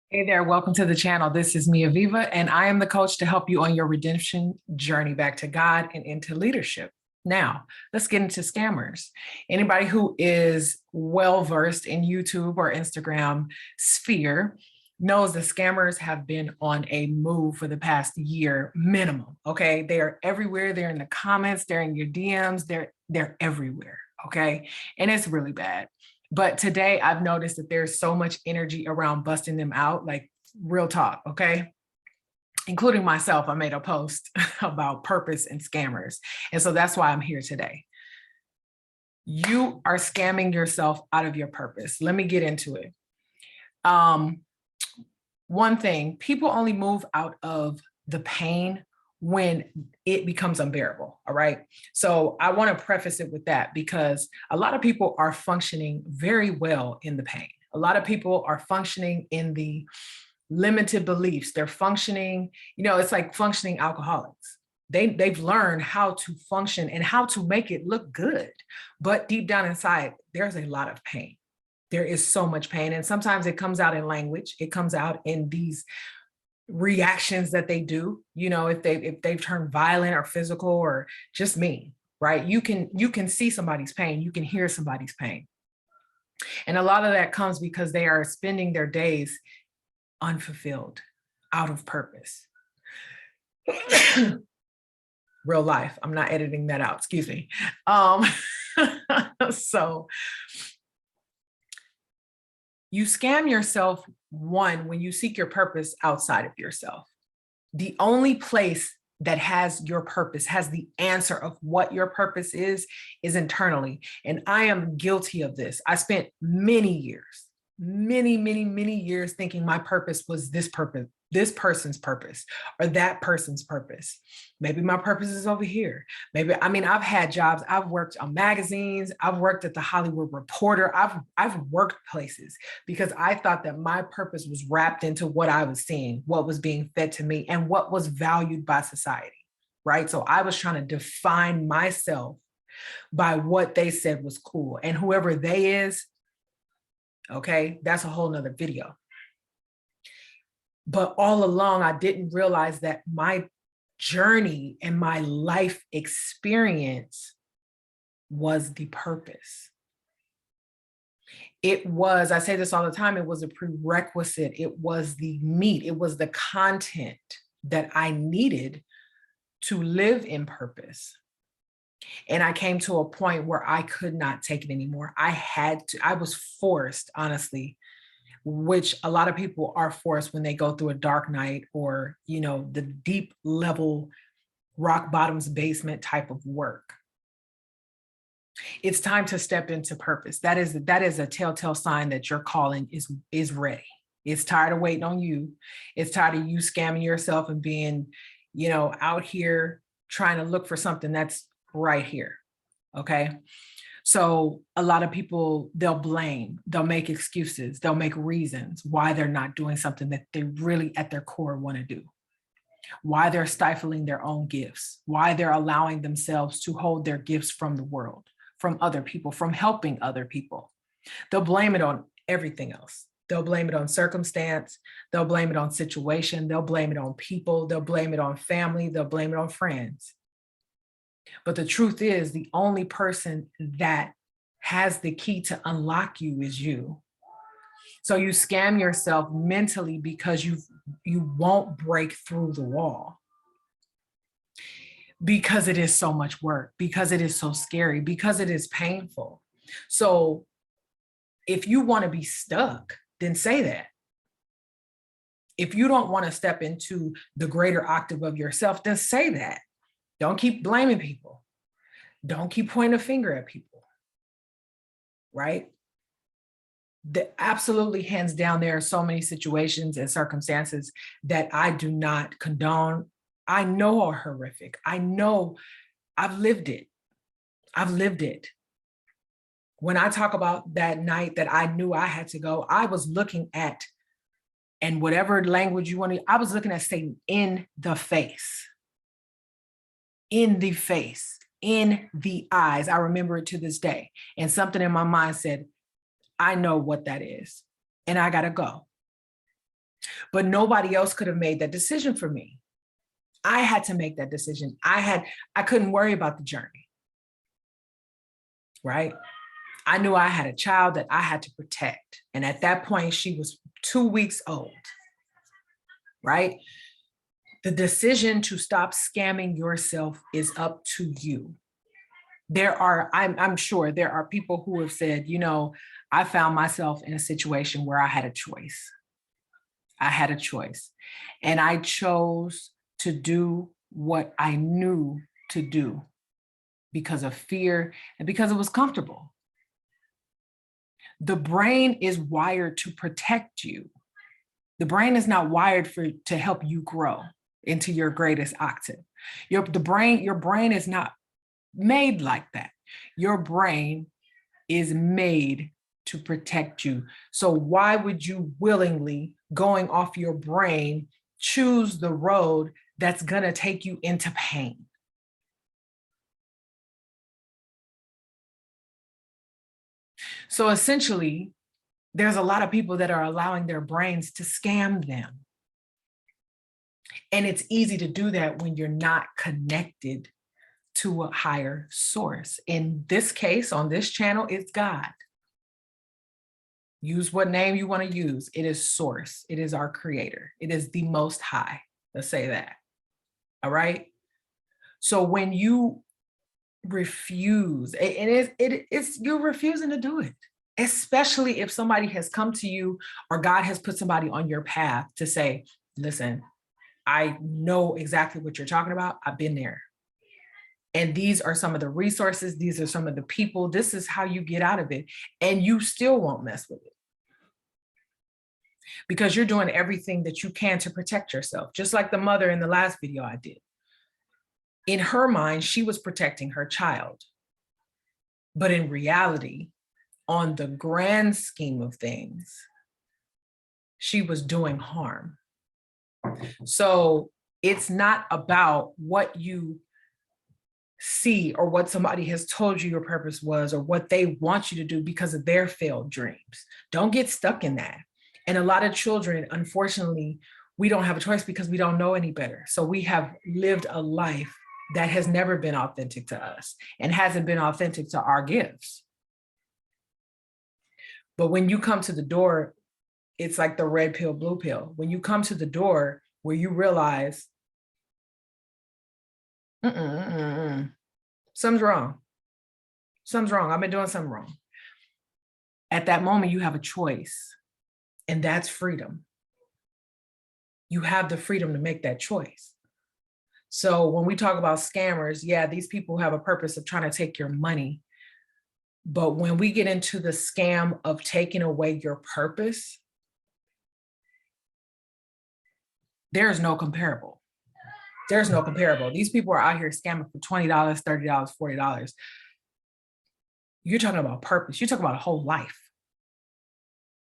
Hey there, welcome to the channel. This is Mia Viva, and I am the coach to help you on your redemption journey back to God and into leadership. Now, let's get into scammers. Anybody who is well-versed in YouTube or Instagram sphere knows that scammers have been on a move for the past year minimum, okay? They are everywhere. They're in the comments, they're in your DMs, they're everywhere, okay? And it's really bad. But today I've noticed that there's so much energy around busting them out, like real talk, okay? Including myself, I made a post about purpose and scammers. And so that's why I'm here today. You are scamming yourself out of your purpose. Let me get into it. One thing, people only move out of the pain when it becomes unbearable, all right? So I want to preface it with that because a lot of people are functioning very well in the pain. A lot of people are functioning in the limited beliefs. They're functioning, it's like functioning alcoholics. They've learned how to function and how to make it look good. But deep down inside, there's a lot of pain. There is so much pain. And sometimes it comes out in language. It comes out in these reactions that they do, if they've turned violent or physical or just mean, right? You can see somebody's pain, you can hear somebody's pain. And a lot of that comes because they are spending their days unfulfilled, out of purpose. Real life. I'm not editing that out, excuse me. So you scam yourself, one, when you seek your purpose outside of yourself. The only place that has your purpose, has the answer of what your purpose is internally. And I am guilty of this. I spent many years, many years thinking my purpose was this person's purpose or that person's purpose. Maybe my purpose is over here. Maybe, I've had jobs. I've worked on magazines. I've worked at the Hollywood Reporter. I've worked places because I thought that my purpose was wrapped into what I was seeing, what was being fed to me, and what was valued by society, right? So I was trying to define myself by what they said was cool. And whoever they is, okay, that's a whole nother video. But all along, I didn't realize that my journey and my life experience was the purpose. It was, I say this all the time, it was a prerequisite. It was the meat. It was the content that I needed to live in purpose. And I came to a point where I could not take it anymore. I was forced, honestly, which a lot of people are forced when they go through a dark night or, the deep level rock bottom's basement type of work. It's time to step into purpose. That is a telltale sign that your calling is ready. It's tired of waiting on you. It's tired of you scamming yourself and being, out here trying to look for something that's right here. Okay. So a lot of people, they'll blame, they'll make excuses, they'll make reasons why they're not doing something that they really at their core want to do, why they're stifling their own gifts, why they're allowing themselves to hold their gifts from the world, from other people, from helping other people. They'll blame it on everything else. They'll blame it on circumstance. They'll blame it on situation. They'll blame it on people. They'll blame it on family. They'll blame it on friends. But the truth is, the only person that has the key to unlock you is you. So you scam yourself mentally because you won't break through the wall. Because it is so much work, because it is so scary, because it is painful. So if you want to be stuck, then say that. If you don't want to step into the greater octave of yourself, then say that. Don't keep blaming people. Don't keep pointing a finger at people, right? Absolutely, hands down, there are so many situations and circumstances that I do not condone. I know are horrific. I know I've lived it. I've lived it. When I talk about that night that I knew I had to go, I was looking at, and whatever language you want to, I was looking at Satan in the face. In the face, in the eyes. I remember it to this day. And something in my mind said, I know what that is, and I got to go. But nobody else could have made that decision for me. I had to make that decision. I couldn't worry about the journey, right? I knew I had a child that I had to protect. And at that point, she was 2 weeks old, right? The decision to stop scamming yourself is up to you. I'm sure there are people who have said, you know, I found myself in a situation where I had a choice. I had a choice, and I chose to do what I knew to do because of fear and because it was comfortable. The brain is wired to protect you. The brain is not wired to help you grow into your greatest octave. Your brain is not made like that. Your brain is made to protect you. So why would you willingly, going off your brain, choose the road that's gonna take you into pain? So essentially, there's a lot of people that are allowing their brains to scam them. And it's easy to do that when you're not connected to a higher source. In this case, on this channel, it's God. Use what name you want to use. It is source. It is our creator. It is the most high. Let's say that. All right. So when you refuse, it's you're refusing to do it, especially if somebody has come to you or God has put somebody on your path to say, listen, I know exactly what you're talking about. I've been there. And these are some of the resources. These are some of the people. This is how you get out of it. And you still won't mess with it because you're doing everything that you can to protect yourself. Just like the mother in the last video I did. In her mind, she was protecting her child. But in reality, on the grand scheme of things, she was doing harm. So it's not about what you see or what somebody has told you your purpose was or what they want you to do because of their failed dreams. Don't get stuck in that. And a lot of children, unfortunately, we don't have a choice because we don't know any better. So we have lived a life that has never been authentic to us and hasn't been authentic to our gifts. But when you come to the door, it's like the red pill, blue pill. When you come to the door where you realize, something's wrong. Something's wrong. I've been doing something wrong. At that moment, you have a choice, and that's freedom. You have the freedom to make that choice. So when we talk about scammers, yeah, these people have a purpose of trying to take your money. But when we get into the scam of taking away your purpose, there's no comparable. There's no comparable. These people are out here scamming for $20, $30, $40. You're talking about purpose. You're talking about a whole life.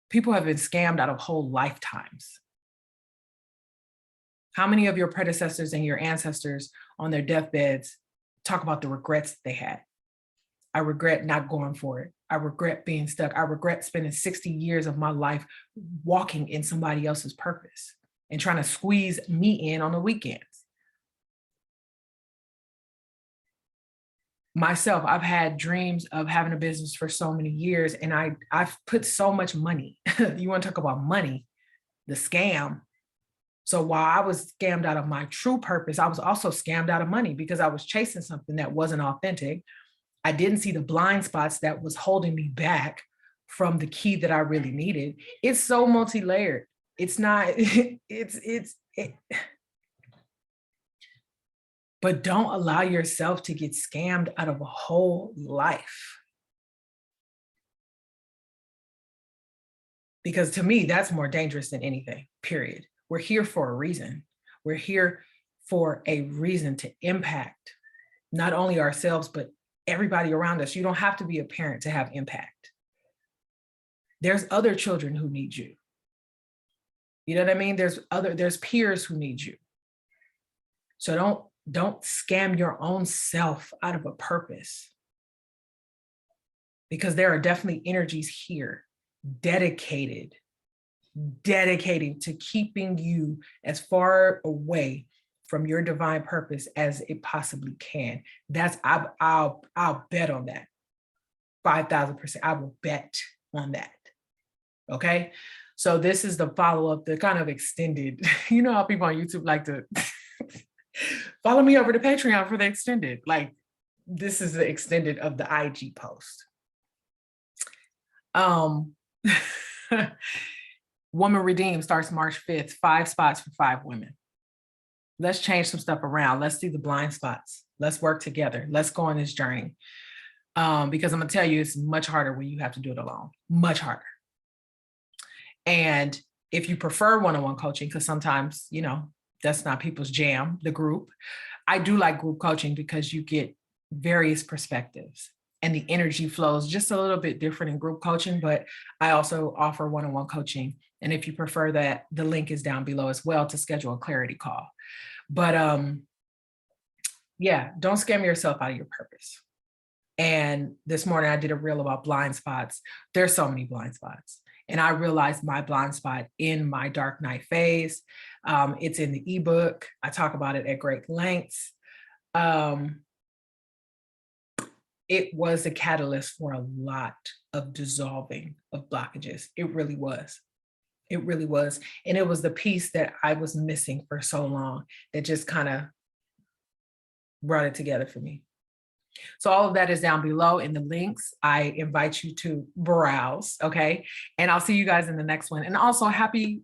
People have been scammed out of whole lifetimes. How many of your predecessors and your ancestors on their deathbeds talk about the regrets they had? I regret not going for it. I regret being stuck. I regret spending 60 years of my life walking in somebody else's purpose and trying to squeeze me in on the weekends. Myself, I've had dreams of having a business for so many years, and I've put so much money. You want to talk about money, the scam. So while I was scammed out of my true purpose, I was also scammed out of money because I was chasing something that wasn't authentic. I didn't see the blind spots that was holding me back from the key that I really needed. It's so multi-layered. It's not, but don't allow yourself to get scammed out of a whole life. Because to me, that's more dangerous than anything, period. We're here for a reason. We're here for a reason to impact not only ourselves, but everybody around us. You don't have to be a parent to have impact. There's other children who need you. You know what I mean? There's peers who need you. So don't scam your own self out of a purpose, because there are definitely energies here dedicated dedicating to keeping you as far away from your divine purpose as it possibly can. That's I'll bet on that. 5,000%. I will bet on that. Okay. So this is the follow-up, the kind of extended, you know how people on YouTube like to follow me over to Patreon for the extended. Like, this is the extended of the IG post. Woman Redeemed starts March 5th, 5 spots for 5 women. Let's change some stuff around. Let's see the blind spots. Let's work together. Let's go on this journey. Because I'm gonna tell you, it's much harder when you have to do it alone, much harder. And if you prefer one-on-one coaching, because sometimes, you know, that's not people's jam, the group. I do like group coaching because you get various perspectives and the energy flows just a little bit different in group coaching, but I also offer one-on-one coaching. And if you prefer that, the link is down below as well to schedule a clarity call. But yeah, don't scam yourself out of your purpose. And this morning I did a reel about blind spots. There's so many blind spots. And I realized my blind spot in my dark night phase. It's in the ebook. I talk about it at great lengths. It was a catalyst for a lot of dissolving of blockages. It really was. It really was. And it was the piece that I was missing for so long that just kind of brought it together for me. So all of that is down below in the links. I invite you to browse, okay? And I'll see you guys in the next one. And also happy